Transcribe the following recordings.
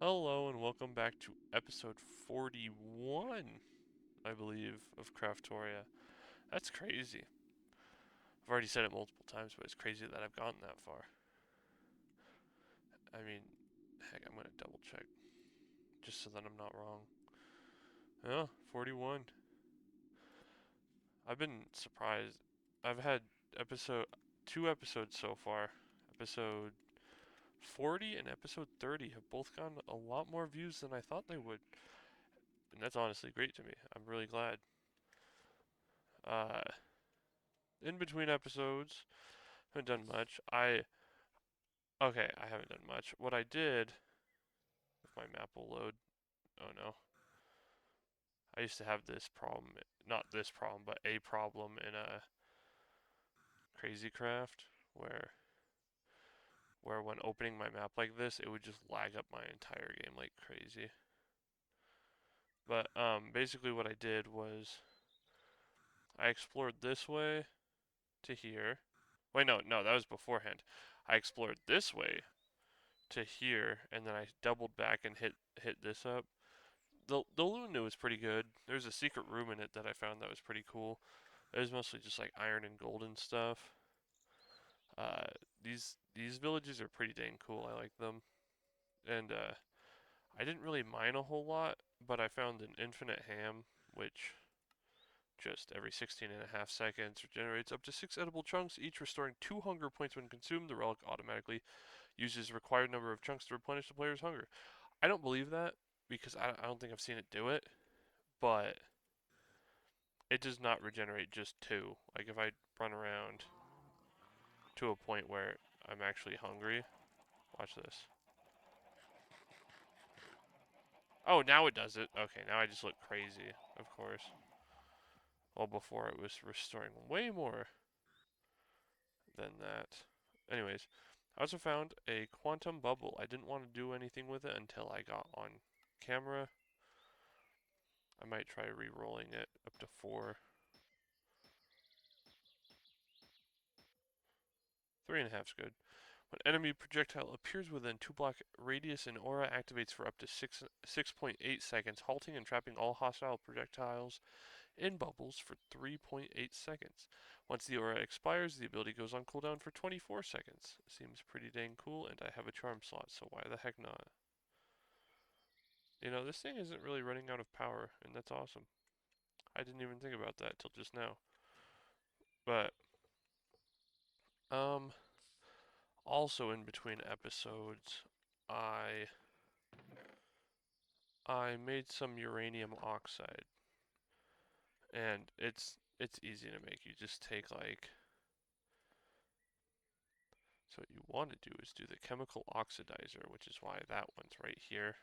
Hello and welcome back to episode 41, I believe, of Craftoria. That's crazy. I've already said it multiple times, but it's crazy that I've gotten that far. I mean, heck, I'm gonna double check just so that I'm not wrong. Yeah, 41. I've been surprised. I've had episode two episodes so far. Episode 40 and episode 30 have both gotten a lot more views than I thought they would. And that's honestly great to me. I'm really glad. Uh, in between episodes, haven't done much. Okay, I haven't done much. What I did, if my map will load, oh no. I used to have this problem, not this problem, but a problem in a Crazy Craft where when opening my map like this, it would just lag up my entire game like crazy. But basically what I did was I explored this way to here. Wait, no, that was beforehand. I explored this way to here, and then I doubled back and hit this up. The Luna was pretty good. There's a secret room in it that I found that was pretty cool. It was mostly just like iron and gold and stuff. Uh, these villages are pretty dang cool. I like them, and I didn't really mine a whole lot, but I found an infinite ham, which just every 16.5 seconds regenerates up to 6 edible chunks, each restoring 2 hunger points when consumed. The relic automatically uses required number of chunks to replenish the player's hunger. I don't believe that because I don't think I've seen it do it, but it does not regenerate just 2. Like if I run around to a point where I'm actually hungry, watch this. Oh, now it does it. Okay, now I just look crazy, of course. Well, before it was restoring way more than that. Anyways, I also found a quantum bubble. I didn't want to do anything with it until I got on camera. I might try re-rolling it up to 4. 3.5 is good. When enemy projectile appears within 2 block radius, an aura activates for up to 6.8 seconds, halting and trapping all hostile projectiles in bubbles for 3.8 seconds. Once the aura expires, the ability goes on cooldown for 24 seconds. Seems pretty dang cool, and I have a charm slot, so why the heck not? You know, this thing isn't really running out of power, and that's awesome. I didn't even think about that till just now. But, um, also in between episodes, I I made some uranium oxide, and it's easy to make. You just take like so what you want to do is do the chemical oxidizer, which is why that one's right here.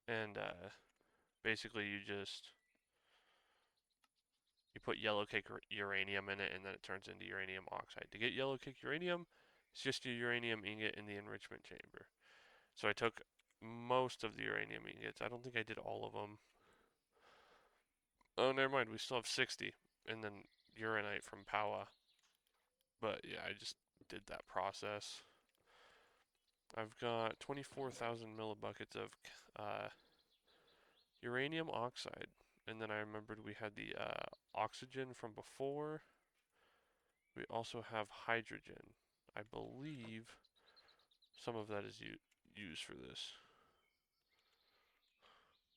And basically you put yellow cake uranium in it, and then it turns into uranium oxide. To get yellow cake uranium, it's just a uranium ingot in the enrichment chamber. So I took most of the uranium ingots. I don't think I did all of them. Oh, never mind. We still have 60, and then uranite from Powa. But yeah, I just did that process. I've got 24,000 millibuckets of uh, uranium oxide. And then I remembered we had the oxygen from before. We also have hydrogen. I believe some of that is used for this.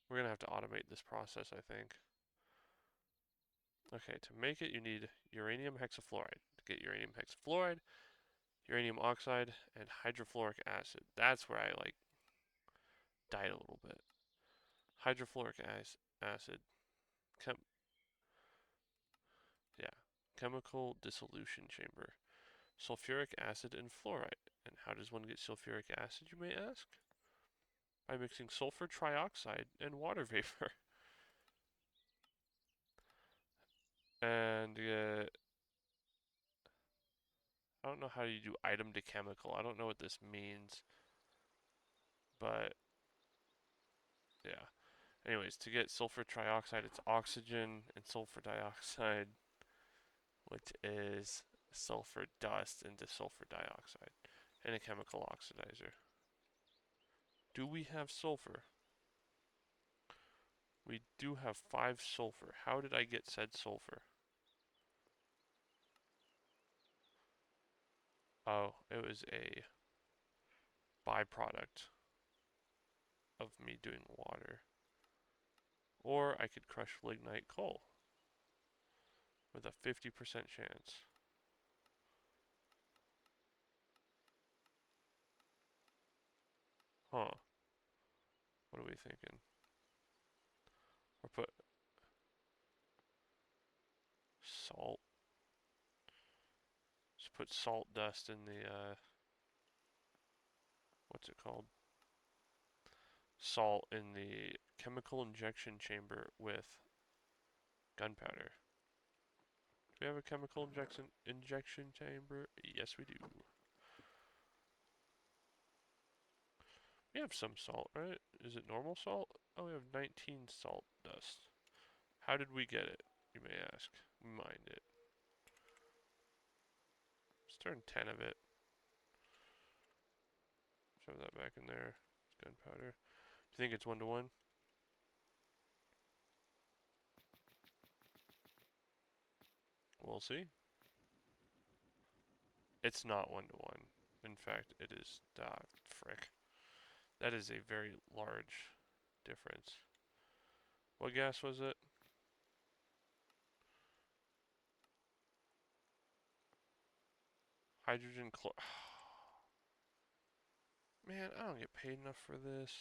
We're going to have to automate this process, I think. Okay, to make it, you need uranium hexafluoride. To get uranium hexafluoride, uranium oxide, and hydrofluoric acid. That's where I like died a little bit. Hydrofluoric acid. Chem yeah. Chemical dissolution chamber. Sulfuric acid and fluoride. And how does one get sulfuric acid, you may ask? By mixing sulfur trioxide and water vapor. And I don't know how you do item to chemical. I don't know what this means. But yeah. Anyways, to get sulfur trioxide, it's oxygen and sulfur dioxide, which is sulfur dust into sulfur dioxide, and a chemical oxidizer. Do we have sulfur? We do have 5 sulfur. How did I get said sulfur? Oh, it was a byproduct of me doing water. Or I could crush lignite coal with a 50% chance. Huh. What are we thinking? Or put salt. Just put salt dust in the, what's it called? Salt in the chemical injection chamber with gunpowder. Do we have a chemical injection chamber? Yes, we do. We have some salt, right? Is it normal salt? Oh, we have 19 salt dust. How did we get it, you may ask? We mined it. Let's turn 10 of it. Shove that back in there. It's gunpowder. Do you think it's 1 to 1? We'll see. It's not 1 to 1. In fact, it is, frick. That is a very large difference. What gas was it? Hydrogen chlor. Man, I don't get paid enough for this.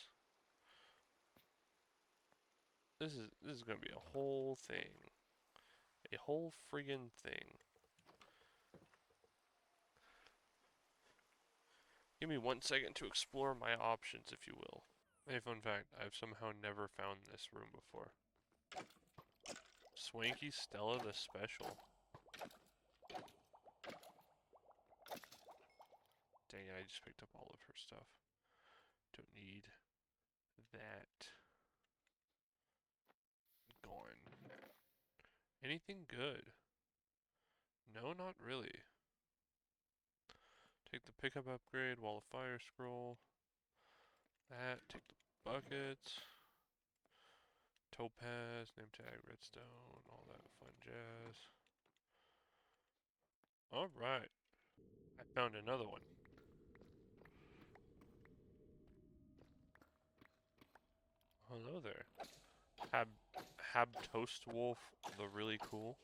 This is gonna be a whole thing. A whole friggin' thing. Give me 1 second to explore my options, if you will. Hey, fun fact, I've somehow never found this room before. Swanky Stella the Special. Dang it, I just picked up all of her stuff. Don't need that. Gone. Anything good? No, not really. Take the pickup upgrade, wall of fire scroll. That, take the buckets. Topaz, name tag, redstone, all that fun jazz. Alright. I found another one. Hello there. Hab Toast Wolf, the really cool.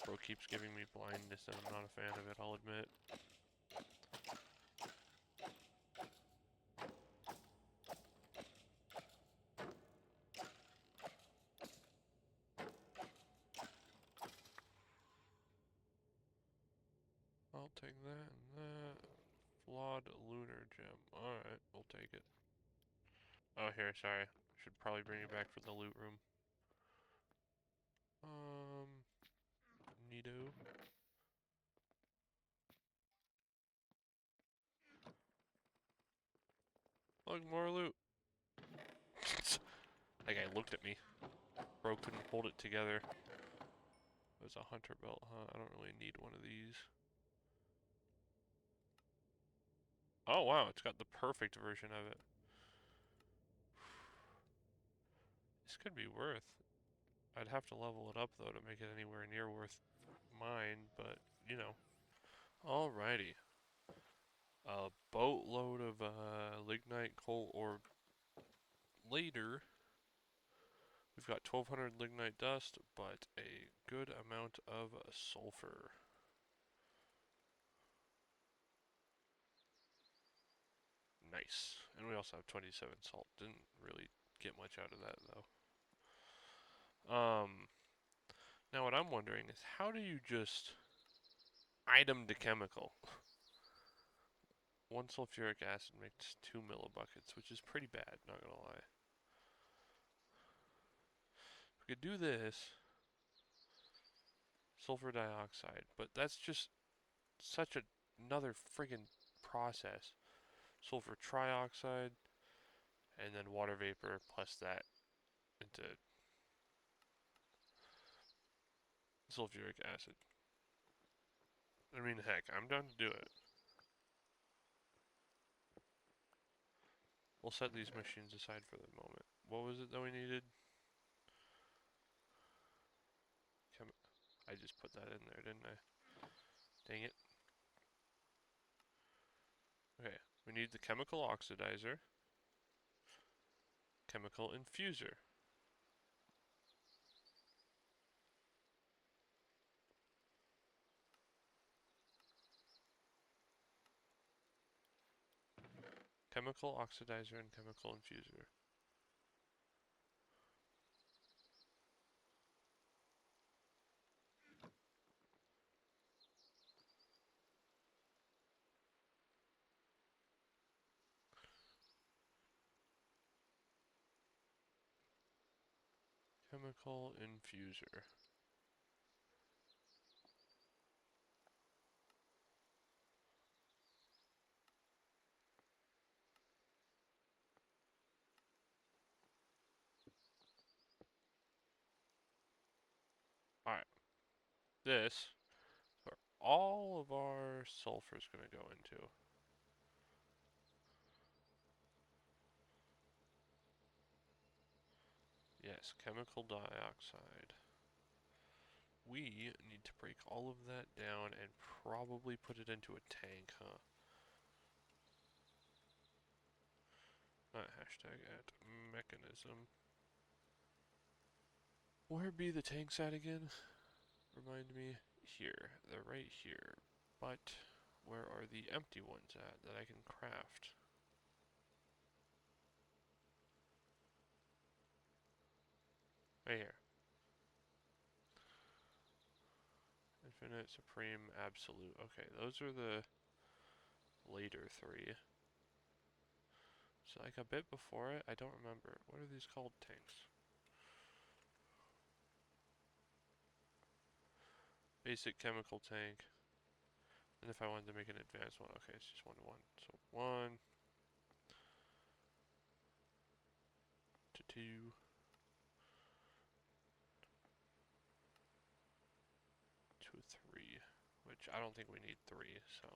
Bro keeps giving me blindness and I'm not a fan of it, I'll admit. I'll take that and that. Flawed lunar gem. Alright, we'll take it. Oh, here, sorry. Should probably bring you back for the loot room. Neato. Look, more loot. That guy looked at me. Bro couldn't hold it together. It was a hunter belt, huh? I don't really need one of these. Oh, wow, it's got the perfect version of it. This could be worth. I'd have to level it up, though, to make it anywhere near worth mine, but, you know. Alrighty. A boatload of lignite coal ore later. We've got 1200 lignite dust, but a good amount of sulfur. Nice. And we also have 27 salt. Didn't really get much out of that, though. Now what I'm wondering is, how do you just item to chemical? 1 sulfuric acid makes 2 millibuckets, which is pretty bad, not gonna lie. We could do this, sulfur dioxide, but that's just such another friggin' process. Sulfur trioxide, and then water vapor plus that into sulfuric acid. I mean, heck, I'm down to do it. We'll set these machines aside for the moment. What was it that we needed? I just put that in there, didn't I? Dang it. Okay, we need the chemical oxidizer, chemical infuser. Chemical oxidizer and chemical infuser. Chemical infuser. Alright, this, where all of our sulfur is going to go into. Yes, chemical dioxide. We need to break all of that down and probably put it into a tank, huh? Not hashtag at mechanism. Where be the tanks at again? Remind me. Here. They're right here. But where are the empty ones at that I can craft? Right here. Infinite, Supreme, Absolute. Okay, those are the later three. So like a bit before it, I don't remember. What are these called tanks? Basic chemical tank. And if I wanted to make an advanced one, okay, it's just 1 to 1. So 1 to 2 to 3, which I don't think we need 3, so.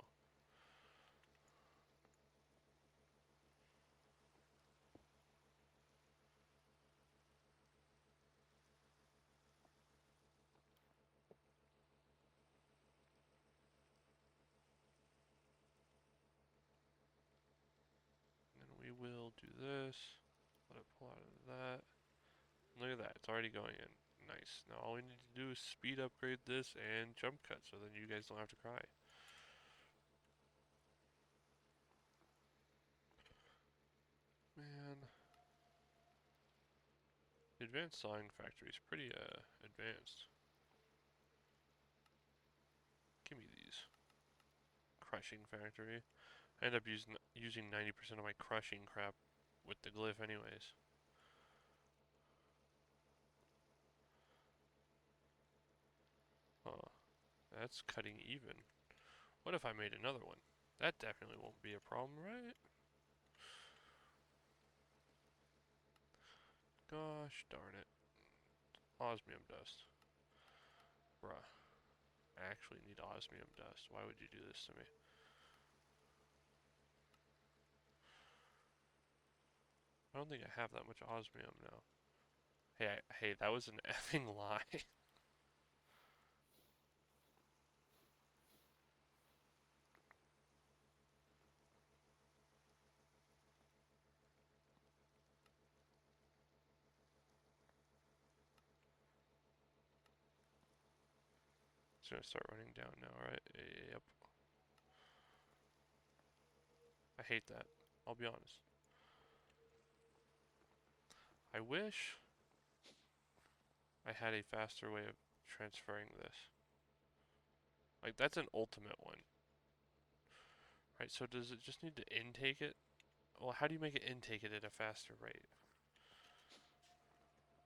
And then we will do this. Let it pull out of that. Look at that, it's already going in. Nice. Now all we need to do is speed upgrade this and jump cut so then you guys don't have to cry. Man. The advanced sawing factory is pretty advanced. Give me these. Crushing factory. I end up using 90% of my crushing crap with the glyph anyways. Huh. That's cutting even. What if I made another one? That definitely won't be a problem, right? Gosh darn it. Osmium dust. Bruh. I actually need osmium dust. Why would you do this to me? I don't think I have that much osmium now. Hey, that was an effing lie. It's gonna start running down now, right? Yep. I hate that. I'll be honest. I wish I had a faster way of transferring this. Like, that's an ultimate one. Right, so does it just need to intake it? Well, how do you make it intake it at a faster rate?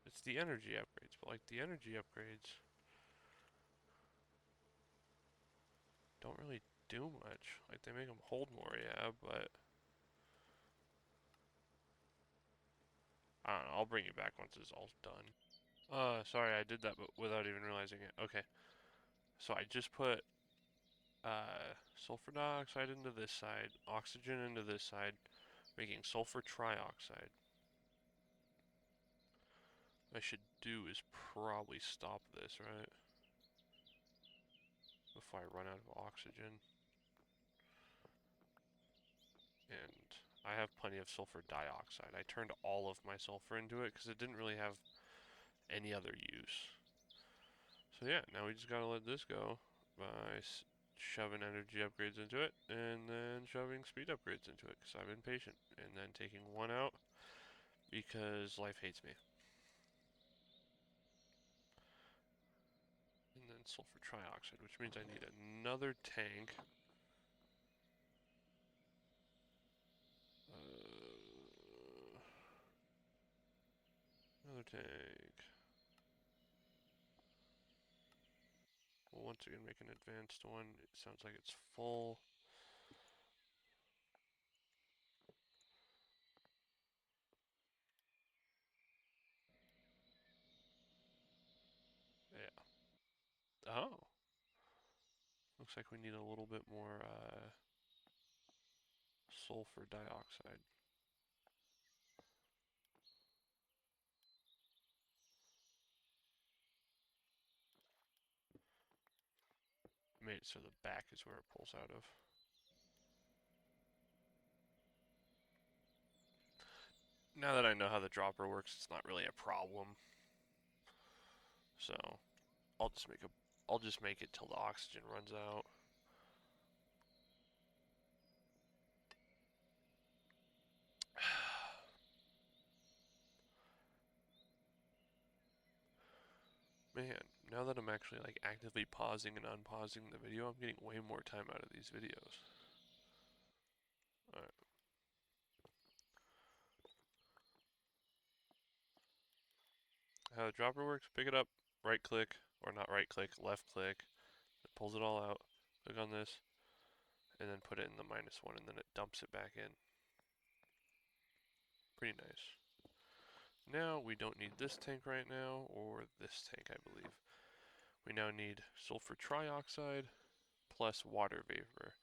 It's the energy upgrades, but like the energy upgrades don't really do much. Like they make them hold more, yeah, but I don't know. I'll bring you back once it's all done. Sorry, I did that but without even realizing it. Okay, so I just put sulfur dioxide into this side, oxygen into this side, making sulfur trioxide. What I should do is probably stop this, right? Before I run out of oxygen. And I have plenty of sulfur dioxide. I turned all of my sulfur into it because it didn't really have any other use. So yeah, now we just gotta let this go by shoving energy upgrades into it and then shoving speed upgrades into it because I've been patient. And then taking one out because life hates me. And then sulfur trioxide, which means I need another tank. Another tank. We'll once again make an advanced one. It sounds like it's full. Yeah. Oh. Looks like we need a little bit more sulfur dioxide. Made it so the back is where it pulls out of. Now that I know how the dropper works, it's not really a problem. So I'll just make a I'll just make it till the oxygen runs out. Man, now that I'm actually like actively pausing and unpausing the video, I'm getting way more time out of these videos. Alright. How the dropper works, pick it up, right click, or not right click, left click, it pulls it all out, click on this, and then put it in the -1 and then it dumps it back in. Pretty nice. Now we don't need this tank right now, or this tank I believe. We now need sulfur trioxide plus water vapor.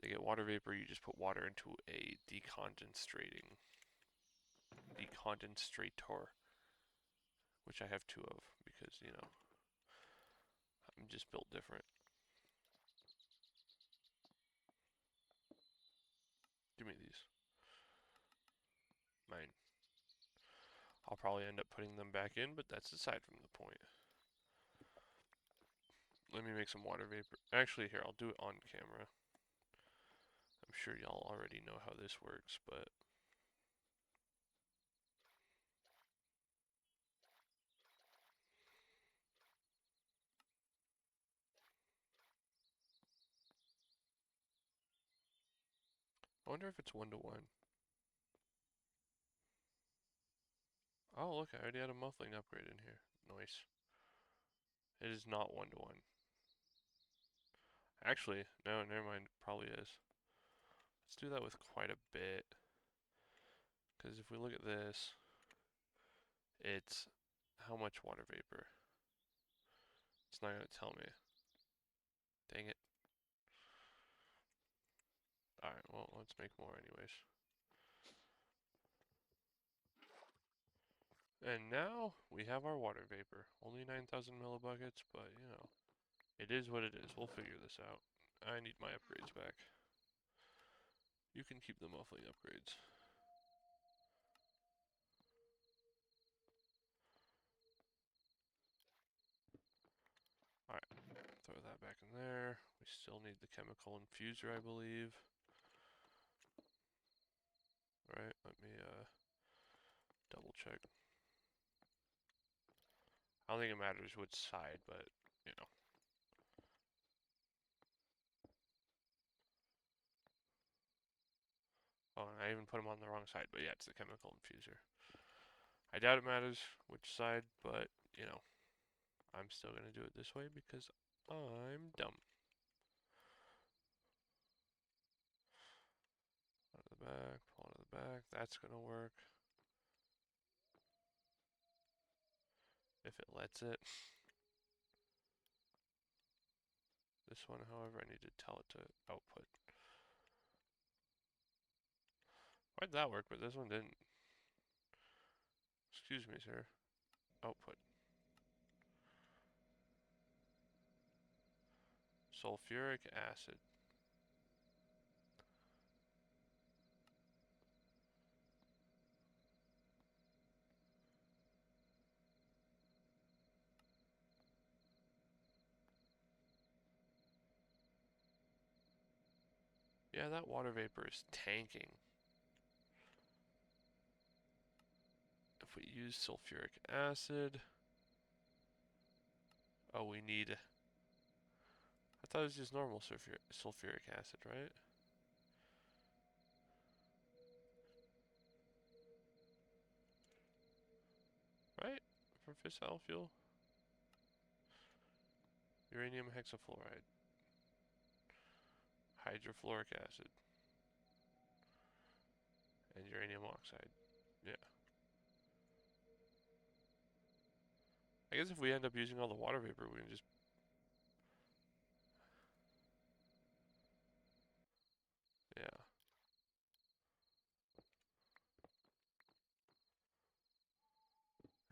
To get water vapor, you just put water into a decondenstrator, which I have 2 of because, you know, I'm just built different. Give me these. Mine. I'll probably end up putting them back in, but that's aside from the point. Let me make some water vapor. Actually, here, I'll do it on camera. I'm sure y'all already know how this works, but I wonder if it's 1-to-1. Oh, look, I already had a muffling upgrade in here. Nice. It is not 1-to-1. Actually, no, never mind. It probably is. Let's do that with quite a bit. Because if we look at this, it's how much water vapor? It's not going to tell me. Dang it. Alright, well, let's make more anyways. And now we have our water vapor. Only 9,000 millibuckets, but you know, it is what it is. We'll figure this out. I need my upgrades back. You can keep the muffling upgrades. Alright, throw that back in there. We still need the chemical infuser, I believe. Alright, let me double check. I don't think it matters which side, but you know. Oh, and I even put them on the wrong side, but yeah, it's the chemical infuser. I doubt it matters which side, but you know, I'm still gonna do it this way because I'm dumb. Out of the back, pull out of the back. That's gonna work. if it lets it. This one, however, I need to tell it to output. Why'd that work, but this one didn't? Excuse me, sir. Output. Sulfuric acid. Yeah, that water vapor is tanking. If we use sulfuric acid, oh, we need. I thought it was just normal sulfuric acid, right? Right? For fissile fuel? Uranium hexafluoride. Hydrofluoric acid. And uranium oxide. Yeah. I guess if we end up using all the water vapor, we can just. Yeah.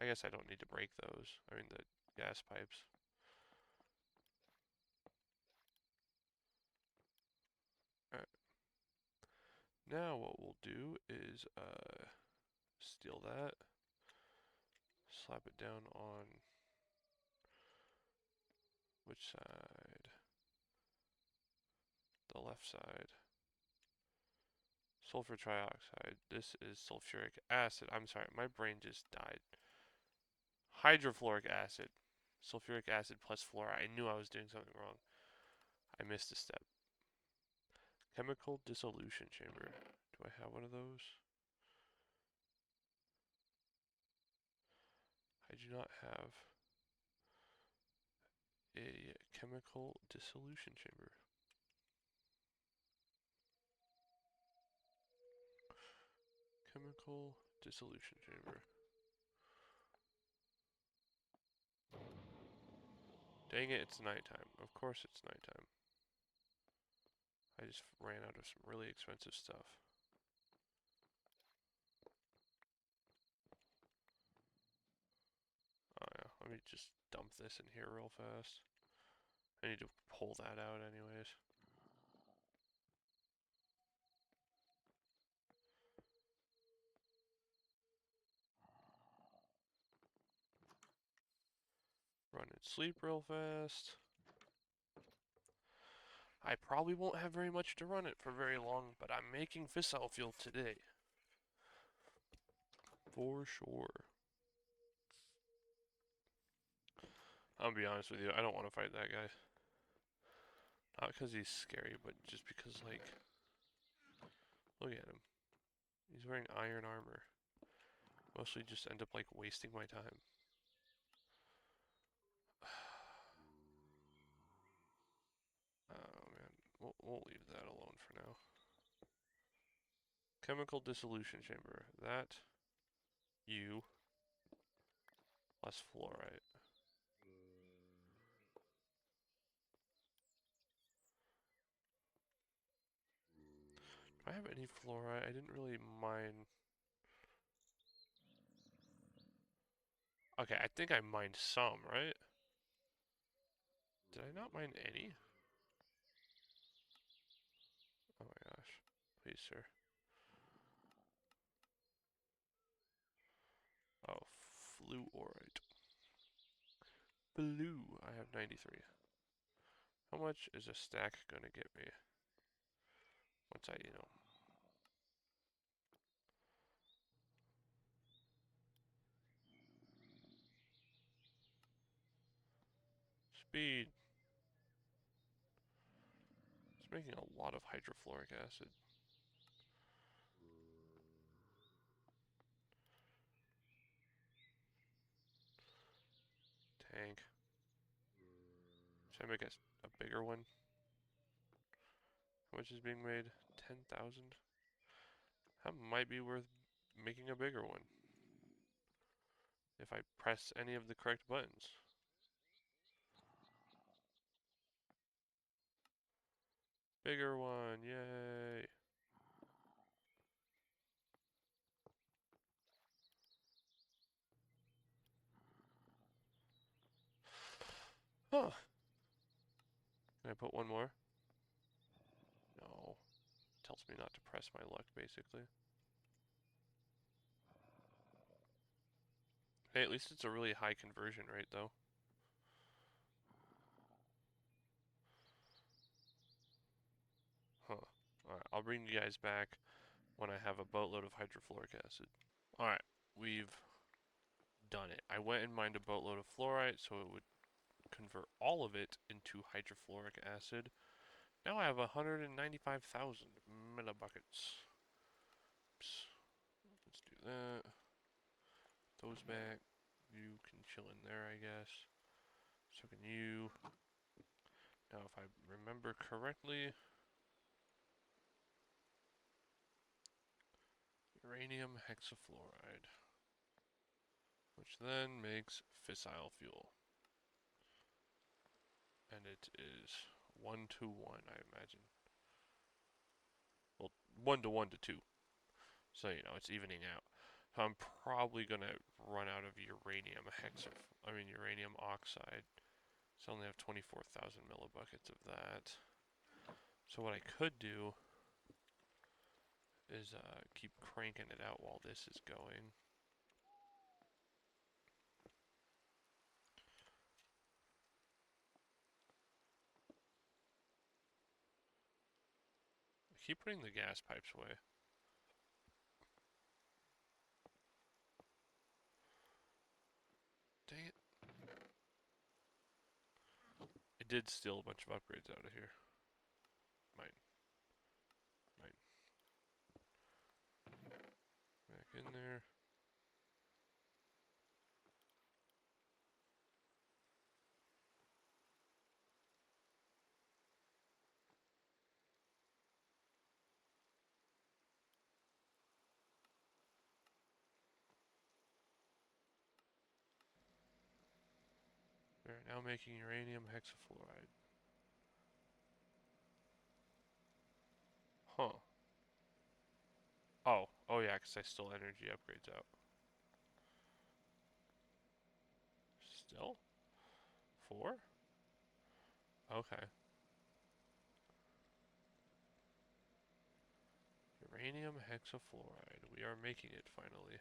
I guess I don't need to break those. I mean, the gas pipes. Alright. Now what we'll do is steal that. Slap it down on which side? The left side. Sulfur trioxide. This is sulfuric acid. I'm sorry, my brain just died. Hydrofluoric acid. Sulfuric acid plus fluoride. I knew I was doing something wrong. I missed a step. Chemical dissolution chamber. Do I have one of those? I do not have a chemical dissolution chamber. Chemical dissolution chamber. Dang it, it's nighttime. Of course it's nighttime. I just ran out of some really expensive stuff. Oh yeah, let me just dump this in here real fast. I need to pull that out anyways. Run and sleep real fast. I probably won't have very much to run it for very long, but I'm making fissile fuel today. For sure. I'll be honest with you, I don't want to fight that guy. Not because he's scary, but just because, like, look at him. He's wearing iron armor. Mostly just end up, like, wasting my time. Oh man, we'll leave that alone for now. Chemical dissolution chamber. That, you, less fluorite. Do I have any fluorite? I didn't really mine. Okay, I think I mined some, right? Did I not mine any? Oh my gosh. Please, sir. Oh, fluorite. Blue. I have 93. How much is a stack gonna get me? Once I. Speed. It's making a lot of hydrofluoric acid. Tank. Should I make a bigger one? How much is being made? 10,000? That might be worth making a bigger one. if I press any of the correct buttons. Bigger one, yay! Huh. Can I put one more? No. Tells me not to press my luck, basically. Hey, at least it's a really high conversion rate, though. Huh. Alright, I'll bring you guys back when I have a boatload of hydrofluoric acid. Alright, we've done it. I went and mined a boatload of fluorite so it would convert all of it into hydrofluoric acid. Now I have 195,000 millibuckets. Oops. Let's do that. Those back. You can chill in there, I guess. So can you. Now, if I remember correctly, uranium hexafluoride, which then makes fissile fuel. And it is 1 to 1, I imagine. Well, 1 to 1 to 2. So, you know, it's evening out. So I'm probably going to run out of uranium uranium oxide. So I only have 24,000 millibuckets of that. So what I could do is keep cranking it out while this is going. I keep putting the gas pipes away. Dang it. I did steal a bunch of upgrades out of here. Mine. Back in there. They're now making uranium hexafluoride. Huh. Oh yeah, because I stole energy upgrades out. Still? 4? Okay. Uranium hexafluoride. We are making it finally.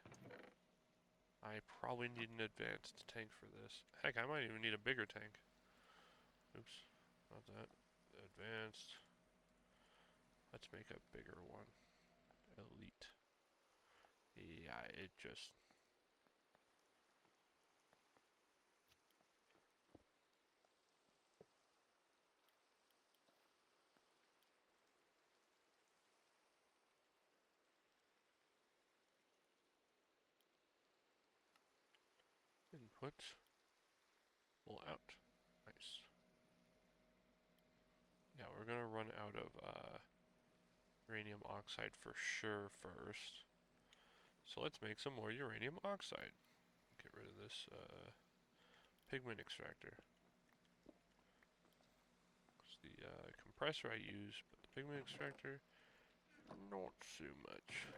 I probably need an advanced tank for this. Heck, I might even need a bigger tank. Oops, not that. Advanced. Let's make a bigger one. Elite. Yeah, it just... Input. Pull out. Nice. Yeah, we're gonna run out of uranium oxide for sure first. So let's make some more uranium oxide. Get rid of this pigment extractor. It's the compressor I use, but the pigment extractor, not so much.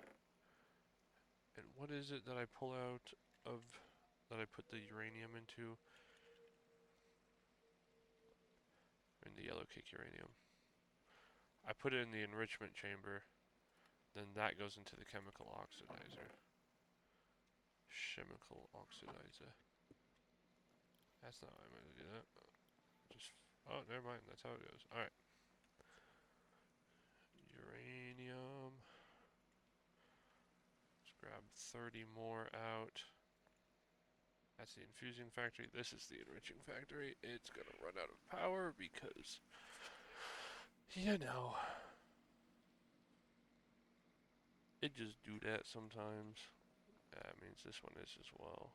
And what is it that I pull out of, that I put the uranium into? In the yellow cake uranium. I put it in the enrichment chamber, then that goes into the chemical oxidizer. Chemical oxidizer. That's not how I'm gonna do that. Just, oh, never mind, that's how it goes. Alright. Uranium. Let's grab 30 more out. That's the infusing factory. This is the enriching factory. It's gonna run out of power because, you know, it just do that sometimes. That means this one is as well.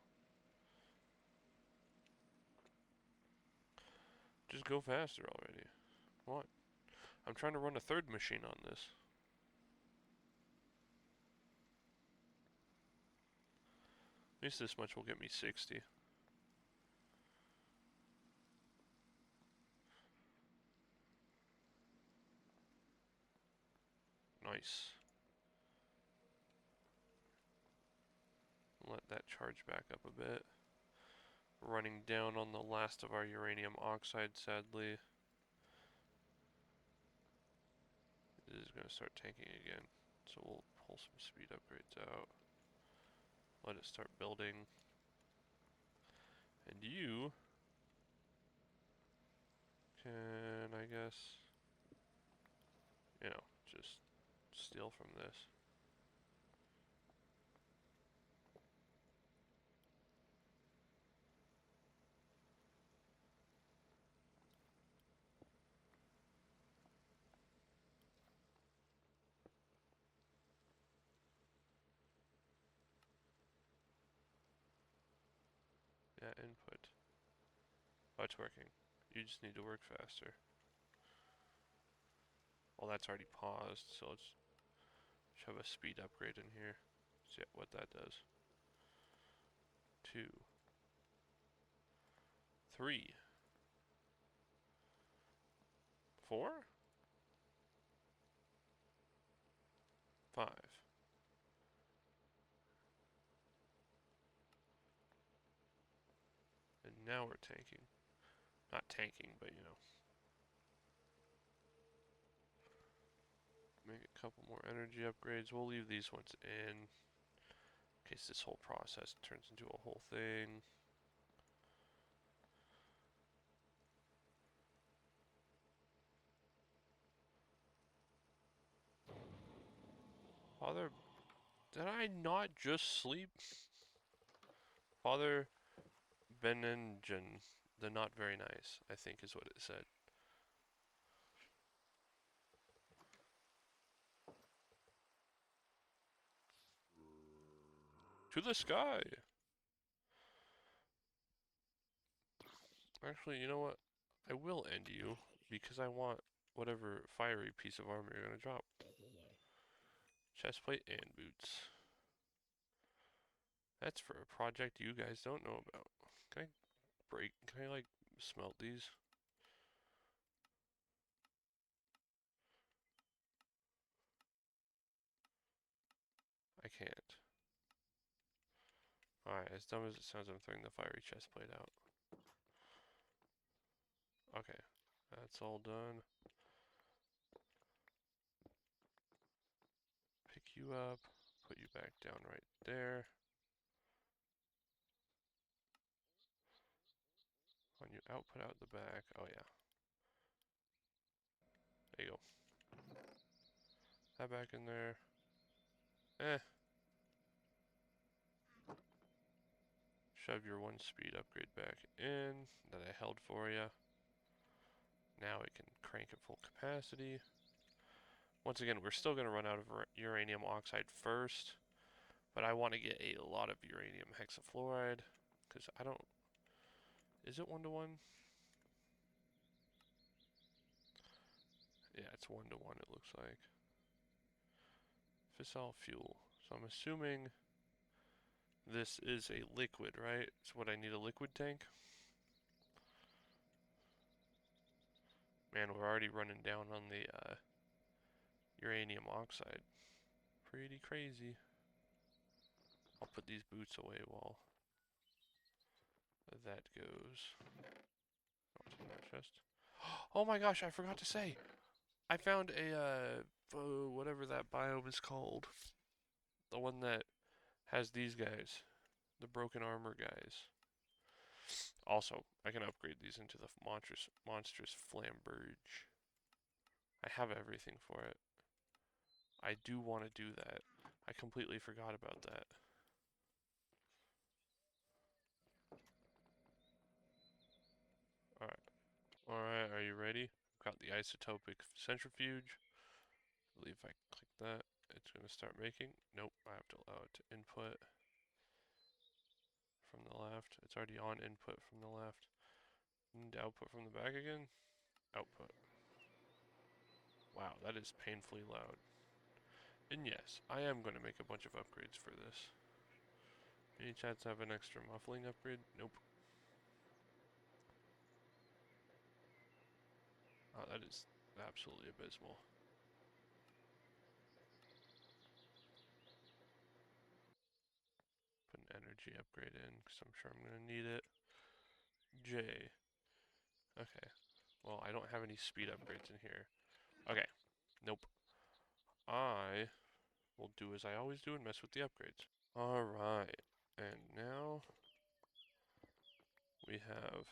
Just go faster already. What? I'm trying to run a third machine on this. At least this much will get me 60. Nice. Let that charge back up a bit. Running down on the last of our uranium oxide, sadly. This is going to start tanking again. So we'll pull some speed upgrades out. Let it start building. And you can, I guess, you know, just steal from this. Yeah, input. Oh, it's working. You just need to work faster. Well, that's already paused, so let's shove a speed upgrade in here. See what that does. 2, 3, 4, 5. And now we're tanking. Not tanking, but you know. Make a couple more energy upgrades. We'll leave these ones in case this whole process turns into a whole thing. Father, did I not just sleep? Father Benengen, the not very nice, I think is what it said. To the sky! Actually, you know what? I will end you because I want whatever fiery piece of armor you're gonna drop. Chestplate and boots. That's for a project you guys don't know about. Can I can I like smelt these? I can't. Alright, as dumb as it sounds, I'm throwing the fiery chestplate out. Okay, that's all done. Pick you up, put you back down right there. On you output out the back. Oh yeah. There you go. That back in there. Eh. Shove your 1 speed upgrade back in that I held for you. Now it can crank at full capacity. Once again, we're still going to run out of uranium oxide first, but I want to get a lot of uranium hexafluoride because I don't. Is it 1-to-1? Yeah, it's 1-to-1. It looks like fissile fuel. So I'm assuming this is a liquid, right? So what I need a liquid tank. Man, we're already running down on the uranium oxide. Pretty crazy. I'll put these boots away while that goes. What's in that chest? Oh my gosh, I forgot to say. I found a, whatever that biome is called. The one that has these guys. The broken armor guys. Also, I can upgrade these into the monstrous flamberge. I have everything for it. I do want to do that. I completely forgot about that. Alright. Alright, are you ready? Got the isotopic centrifuge. I believe if I click that, it's going to start making. Nope, I have to allow it to input from the left. It's already on input from the left. Need output from the back again. Output. Wow, that is painfully loud. And yes, I am going to make a bunch of upgrades for this. Any chats have an extra muffling upgrade? Nope. Oh, that is absolutely abysmal. Put an energy upgrade in, because I'm sure I'm going to need it. J. Okay. Well, I don't have any speed upgrades in here. Okay. Nope. I will do as I always do and mess with the upgrades. Alright. And now we have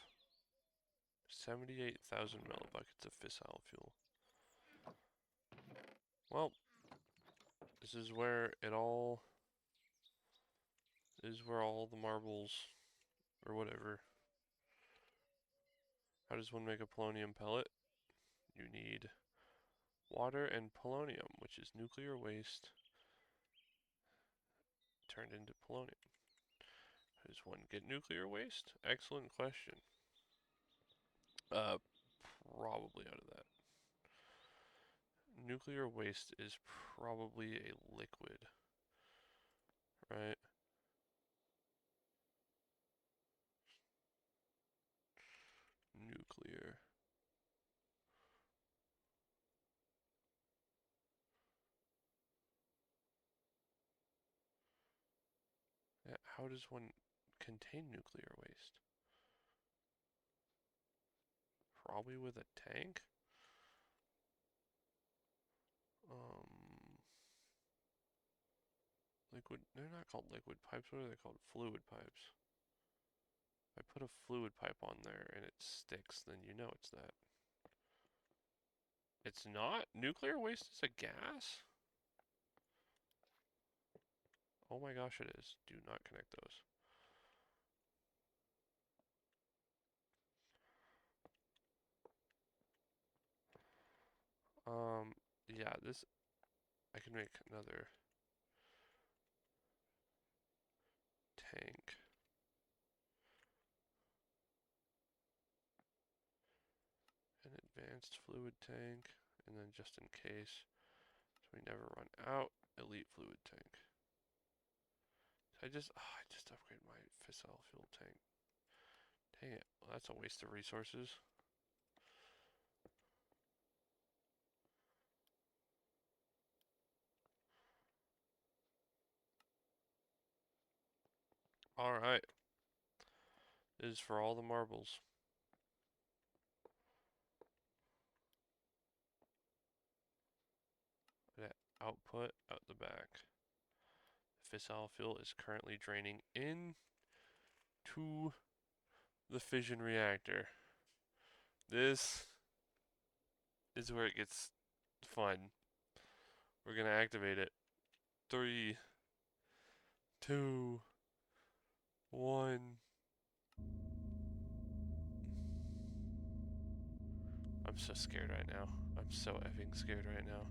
78,000 millibuckets of fissile fuel. Well, this is where it all is, where all the marbles or whatever. How does one make a polonium pellet? You need water and polonium, which is nuclear waste turned into polonium. How does one get nuclear waste? Excellent question. Probably out of that. Nuclear waste is probably a liquid, right? Nuclear. Yeah, how does one contain nuclear waste? Probably with a tank? Liquid, they're not called liquid pipes, what are they called? Fluid pipes. If I put a fluid pipe on there and it sticks, then you know it's that. It's not? Nuclear waste is a gas? Oh my gosh, it is. Do not connect those. Yeah, this, I can make another tank. An advanced fluid tank, and then just in case, so we never run out, elite fluid tank. I just upgrade my fissile fuel tank. Dang it, well, that's a waste of resources. Alright. This is for all the marbles. That output out the back. Fissile fuel is currently draining into the fission reactor. This is where it gets fun. We're gonna activate it. 3, 2, 1. I'm so scared right now. I'm so effing scared right now.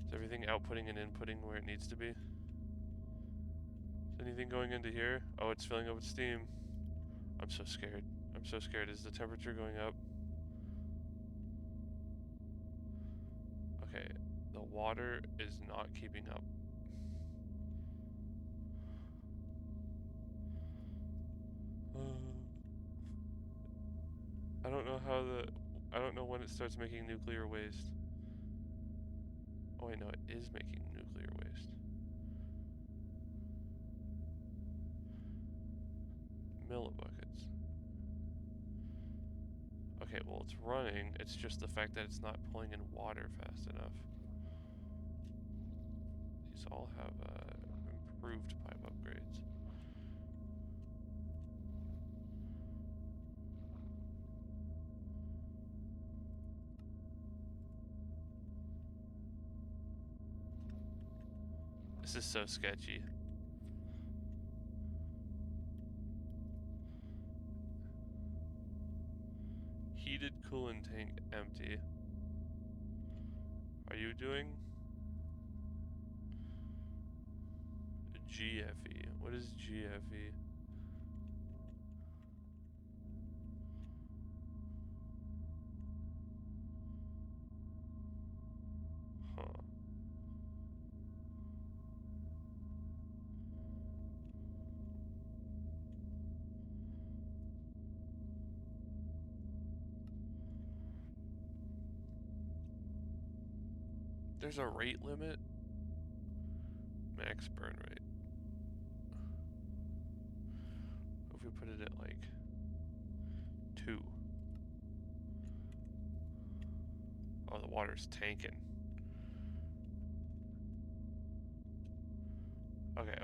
Is everything outputting and inputting where it needs to be? Is anything going into here? Oh, it's filling up with steam. I'm so scared. I'm so scared. Is the temperature going up? Okay, the water is not keeping up. I don't know how I don't know when it starts making nuclear waste. Oh wait, no, it is making nuclear waste. Millibuckets. Okay, well it's running, it's just the fact that it's not pulling in water fast enough. These all have improved pipe upgrades. This is so sketchy. Heated coolant tank empty. Are you doing GFE? What is GFE? Huh. There's a rate limit? Max burn rate. What if we put it at like 2? Oh, the water's tanking. Okay.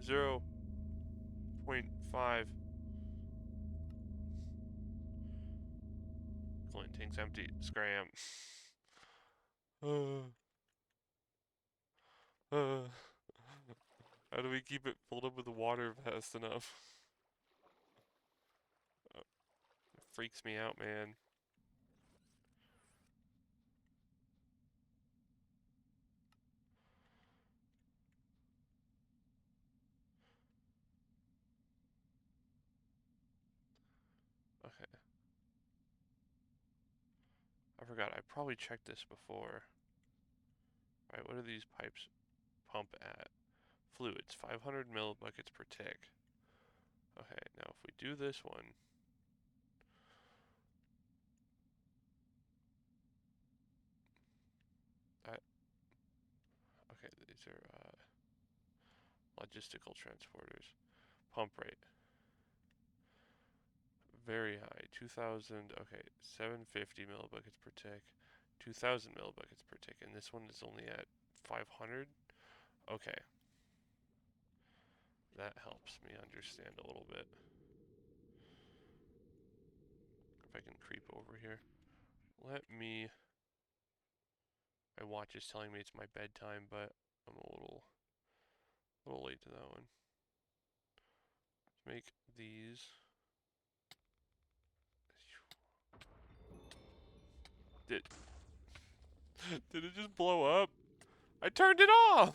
0.5. Cooling tank's empty. Scram. How do we keep it filled up with water fast enough? It freaks me out, man. Okay. I forgot. I probably checked this before. Alright, what do these pipes pump at? Fluids, 500 millibuckets per tick. Okay, now if we do this one. Okay, these are logistical transporters. Pump rate. Very high. 2,000, okay, 750 millibuckets per tick. 2,000 millibuckets per tick. And this one is only at 500? Okay. That helps me understand a little bit. If I can creep over here. Let me... My watch is telling me it's my bedtime, but I'm a little late to that one. Let's make these. Did it just blow up? I turned it off!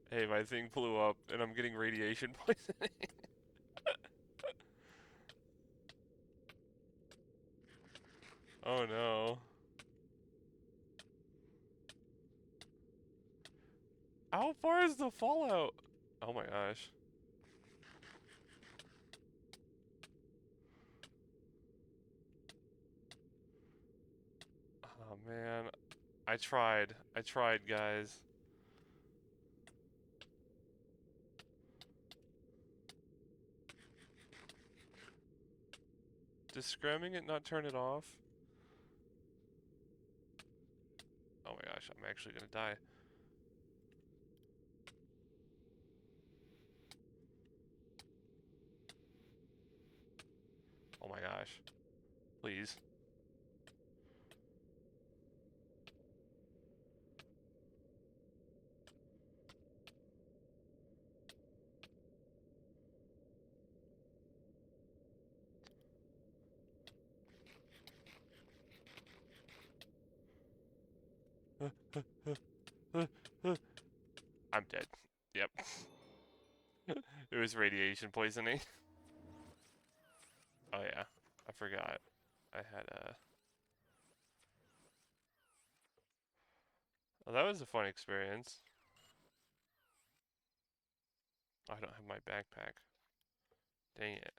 Hey, my thing blew up and I'm getting radiation poisoning. Oh no. How far is the fallout? Oh my gosh. Oh man. I tried, guys. Does scramming it not turn it off? Oh my gosh, I'm actually gonna die. Oh my gosh. Please. I'm dead. Yep. It was radiation poisoning. Oh yeah, I forgot. I had a... Oh, that was a fun experience. I don't have my backpack. Dang it.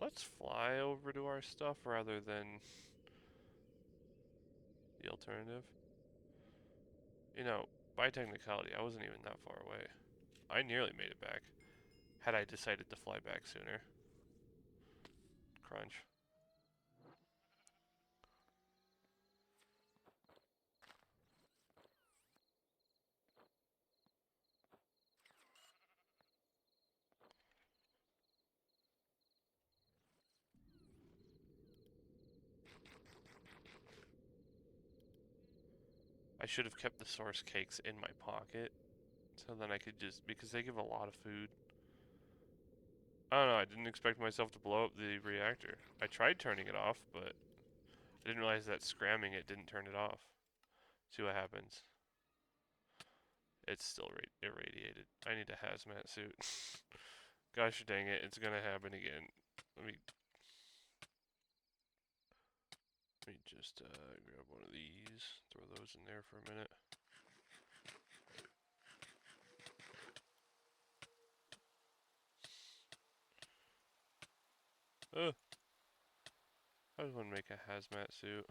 Let's fly over to our stuff rather than the alternative. You know, by technicality, I wasn't even that far away. I nearly made it back. Had I decided to fly back sooner. Crunch. I should have kept the source cakes in my pocket. So then I could just, because they give a lot of food. I don't know, I didn't expect myself to blow up the reactor. I tried turning it off, but I didn't realize that scramming it didn't turn it off. See what happens. It's still irradiated. I need a hazmat suit. Gosh dang it, it's gonna happen again. Let me just grab one of these, throw those in there for a minute. I was going to make a hazmat suit.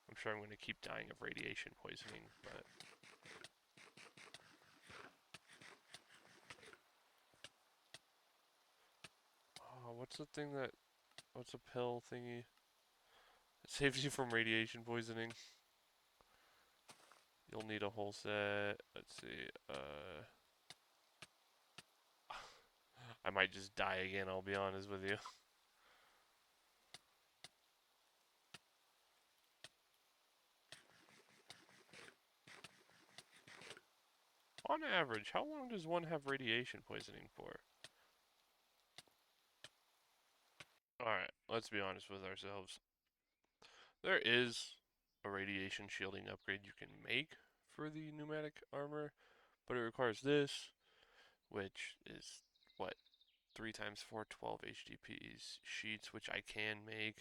I'm sure I'm going to keep dying of radiation poisoning, but... Oh, what's the thing that... What's a pill thingy? It saves you from radiation poisoning. You'll need a whole set. Let's see. I might just die again, I'll be honest with you. On average, how long does one have radiation poisoning for? Alright, let's be honest with ourselves. There is a radiation shielding upgrade you can make for the pneumatic armor, but it requires this, which is, what, 3 times 4, 12 HDPs sheets, which I can make.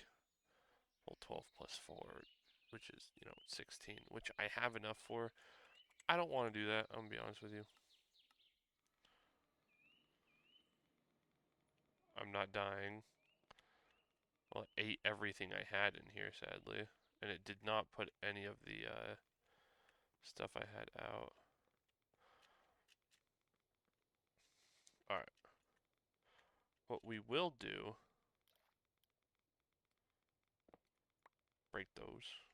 Well, 12 plus 4, which is, 16, which I have enough for. I don't want to do that, I'm going to be honest with you. I'm not dying. Well, it ate everything I had in here, sadly. And it did not put any of the stuff I had out. Alright. What we will do... Break those.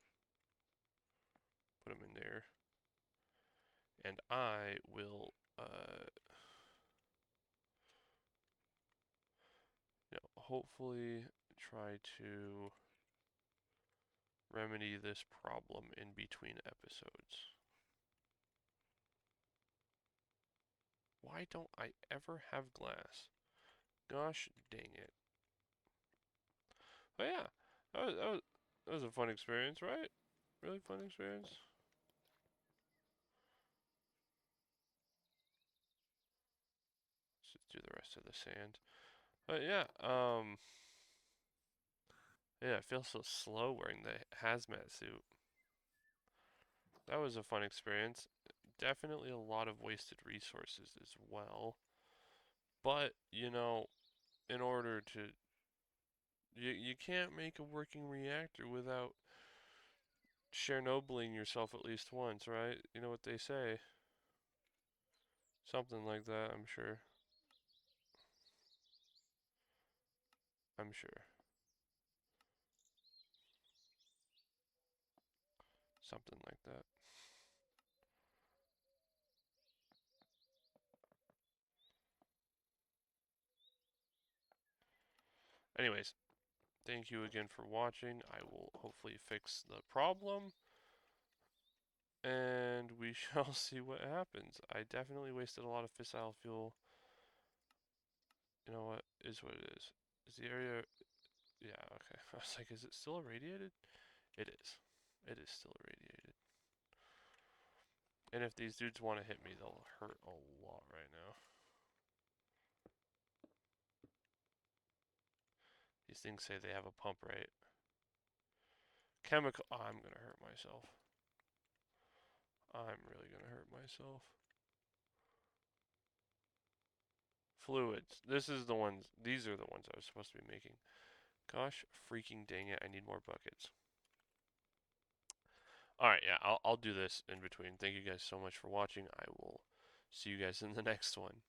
Put them in there. And I will... hopefully try to remedy this problem in between episodes. Why don't I ever have glass? Gosh dang it. But yeah, that was a fun experience, right? Really fun experience. Let's just do the rest of the sand. But yeah, yeah, I feel so slow wearing the hazmat suit. That was a fun experience. Definitely a lot of wasted resources as well. But, in order to... You can't make a working reactor without Chernobyling yourself at least once, right? You know what they say. Something like that, I'm sure. I'm sure. Something like that. Anyways, thank you again for watching. I will hopefully fix the problem. And we shall see what happens. I definitely wasted a lot of fissile fuel. You know what? Is what it is. Is the area... Yeah, okay. I was like, is it still irradiated? It is. It is still irradiated. And if these dudes want to hit me, they'll hurt a lot right now. These things say they have a pump rate. Chemical... Oh, I'm gonna hurt myself. I'm really gonna hurt myself. Fluids. This is the ones... These are the ones I was supposed to be making. Gosh freaking dang it, I need more buckets. Alright, yeah, I'll do this in between. Thank you guys so much for watching. I will see you guys in the next one.